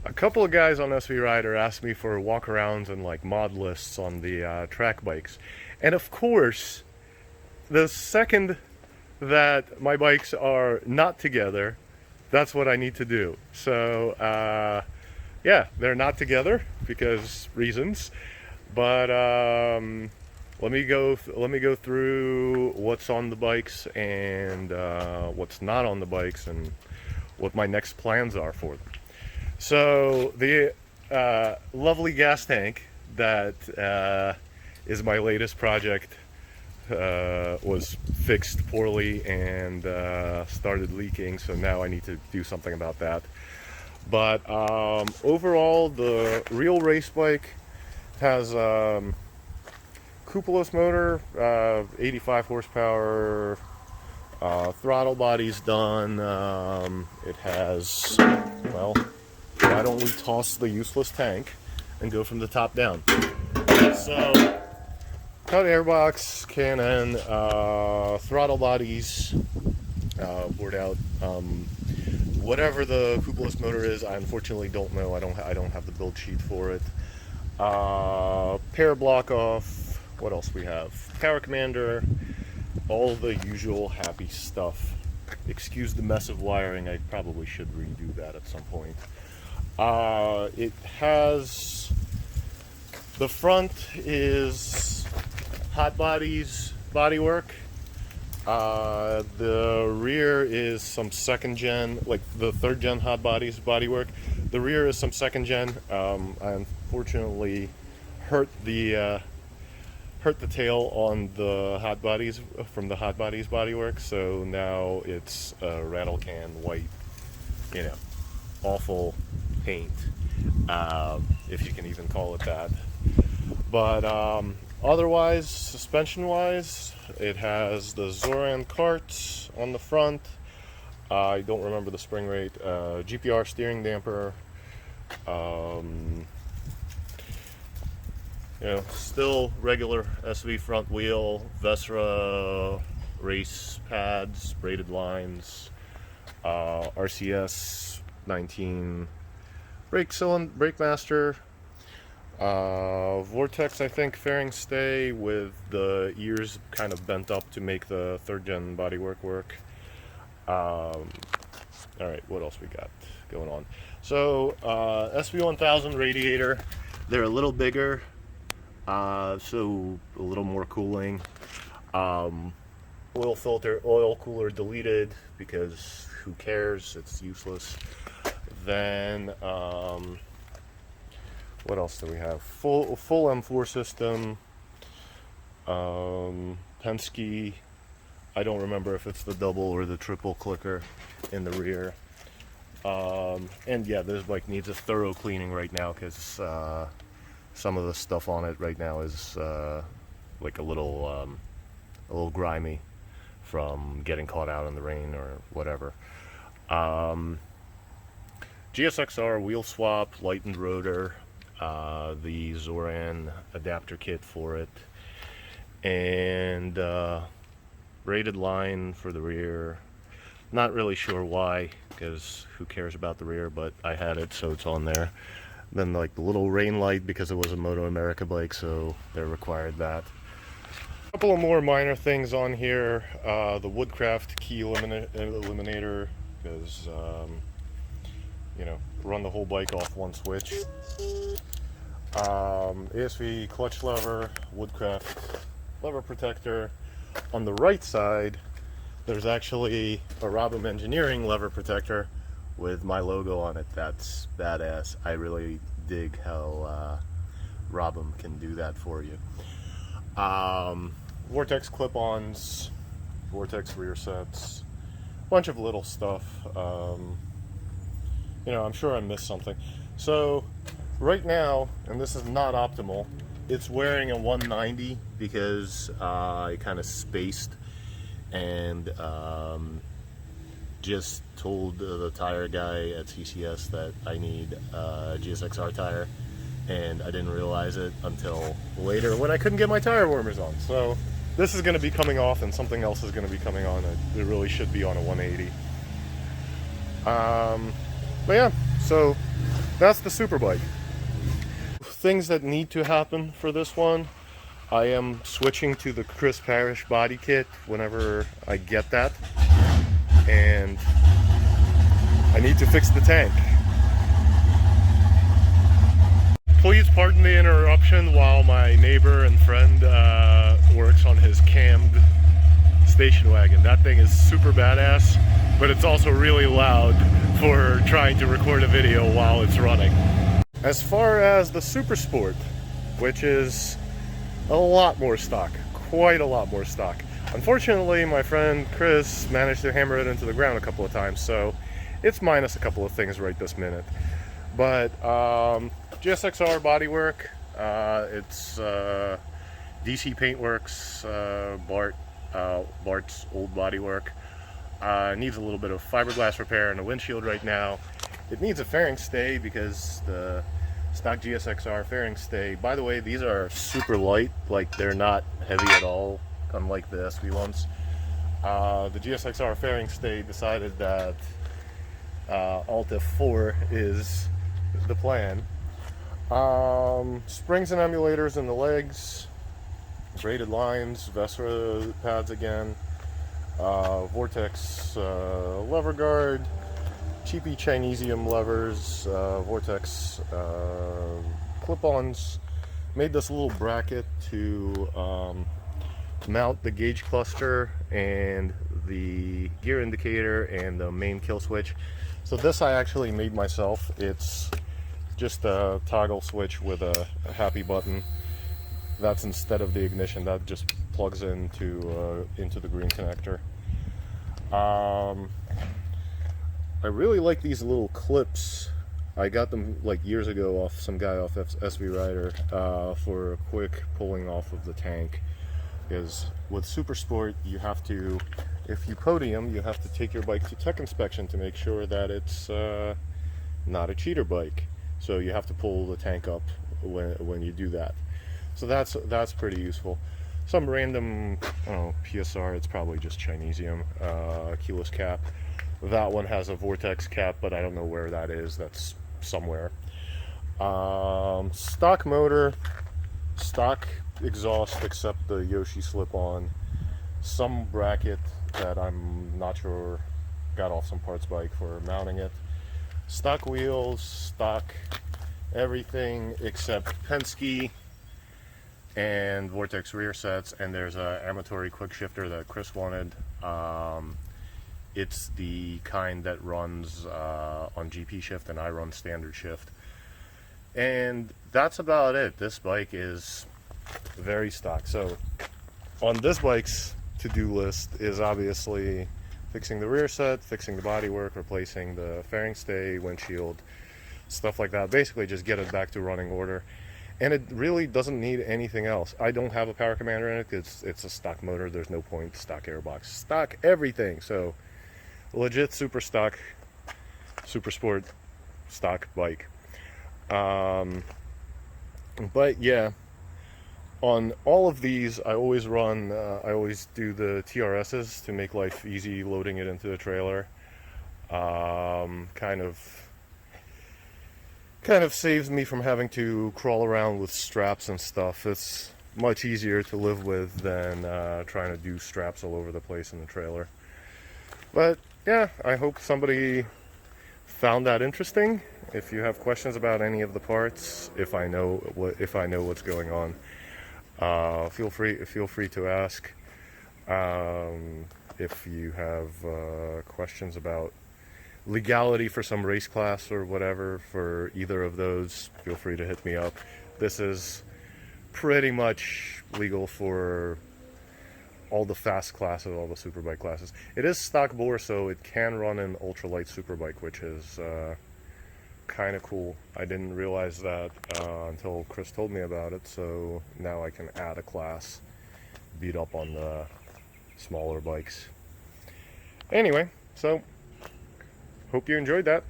A couple of guys on SV Rider asked me for walkarounds and like mod lists on the track bikes. And of course, the second that my bikes are not together, that's what I need to do. So yeah, they're not together because reasons. But let me go through what's on the bikes and what's not on the bikes and what my next plans are for them. So the lovely gas tank that is my latest project was fixed poorly and started leaking, so now I need to do something about that. But overall, the real race bike has Cupolas motor, 85 horsepower, throttle body's done. It has, well, why don't we toss the useless tank and go from the top down? So, cut airbox, cannon, throttle bodies, bored out. Whatever the Cupolas motor is, I unfortunately don't know. I don't have the build sheet for it. Pair block off. What else we have? Power commander. All the usual happy stuff. Excuse the mess of wiring. I probably should redo that at some point. It has, the front is hot bodies bodywork. The rear is some second gen, like the third gen hot bodies bodywork. The rear is some second gen. I unfortunately hurt the tail on the hot bodies from the hot bodies bodywork, so now it's a rattle can white, you know, awful paint, if you can even call it that. But otherwise, suspension wise, it has the Zoran cart on the front. I don't remember the spring rate. GPR steering damper. You know, still regular SV front wheel, Vesra race pads, braided lines, RCS 19 brake master, Vortex, I think, fairing stay with the ears kind of bent up to make the third gen bodywork work. All right, what else we got going on? So SV1000 radiator, they're a little bigger, so a little more cooling. Oil filter, oil cooler deleted because who cares? It's useless. Then what else do we have? Full M4 system. Penske. I don't remember if it's the double or the triple clicker in the rear. And yeah, this bike needs a thorough cleaning right now because some of the stuff on it right now is like a little grimy from getting caught out in the rain or whatever. GSXR wheel swap, lightened rotor, the Zoran adapter kit for it, and braided line for the rear. Not really sure why, because who cares about the rear, but I had it, so it's on there. Then like the little rain light, because it was a Moto America bike, so they required that. A couple of more minor things on here. The Woodcraft key eliminator, because you know, run the whole bike off one switch. ASV clutch lever, Woodcraft lever protector. On the right side, there's actually a Robum Engineering lever protector with my logo on it. That's badass. I really dig how Robum can do that for you. Vortex clip-ons, Vortex rear sets, bunch of little stuff. You know, I'm sure I missed something. So right now, and this is not optimal, it's wearing a 190 because I kind of spaced and just told the tire guy at CCS that I need a GSXR tire, and I didn't realize it until later when I couldn't get my tire warmers on. So this is going to be coming off and something else is going to be coming on. It really should be on a 180. But yeah, so that's the superbike. Things that need to happen for this one: I am switching to the Chris Parrish body kit whenever I get that, and I need to fix the tank. Please pardon the interruption while my neighbor and friend works on his cammed station wagon. That thing is super badass, but it's also really loud for trying to record a video while it's running. As far as the Supersport, which is a lot more stock, quite a lot more stock. Unfortunately, my friend Chris managed to hammer it into the ground a couple of times, so it's minus a couple of things right this minute. But GSXR bodywork, it's DC Paintworks, Bart's old bodywork. Needs a little bit of fiberglass repair in the windshield right now. It needs a fairing stay because the stock GSXR fairing stay, by the way, these are super light, like they're not heavy at all, unlike the SV1s. The GSXR fairing stay decided that Alt F4 is the plan. Springs and emulators in the legs, braided lines, Vesra pads again, Vortex lever guard, cheapy Chinesium levers, Vortex clip-ons. Made this little bracket to mount the gauge cluster and the gear indicator and the main kill switch. So this I actually made myself. It's just a toggle switch with a happy button. That's instead of the ignition. That just plugs into the green connector. I really like these little clips. I got them like years ago off some guy off SV Rider for a quick pulling off of the tank. Because with Supersport, you have to, if you podium, you have to take your bike to tech inspection to make sure that it's not a cheater bike. So you have to pull the tank up when you do that. So that's pretty useful. Some random, I don't know, PSR, it's probably just Chinesium, keyless cap. That one has a Vortex cap, but I don't know where that is. That's somewhere. Stock motor, stock exhaust except the Yoshi slip-on. Some bracket that I'm not sure got off some parts bike for mounting it. Stock wheels, stock everything except Penske and Vortex rear sets, and there's a Armatory quick shifter that Chris wanted. It's the kind that runs on GP shift, and I run standard shift. And that's about it. This bike is very stock. So on this bike's to-do list is obviously fixing the rear set, fixing the bodywork, replacing the fairing stay, windshield, stuff like that. Basically just get it back to running order. And it really doesn't need anything else. I don't have a power commander in it because it's a stock motor. There's no point. Stock airbox, stock everything. So legit super stock, super sport stock bike. But yeah, on all of these, I always run, I always do the TRSs to make life easy loading it into the trailer. Kind of saves me from having to crawl around with straps and stuff. It's much easier to live with than trying to do straps all over the place in the trailer. But yeah, I hope somebody found that interesting. If you have questions about any of the parts, if I know what's going on, feel free to ask. If you have questions about legality for some race class or whatever for either of those, feel free to hit me up. This is pretty much legal for all the fast classes, all the superbike classes. It is stock bore, so it can run an ultralight superbike, which is kind of cool. I didn't realize that until Chris told me about it, so now I can add a class, beat up on the smaller bikes. Anyway, so hope you enjoyed that.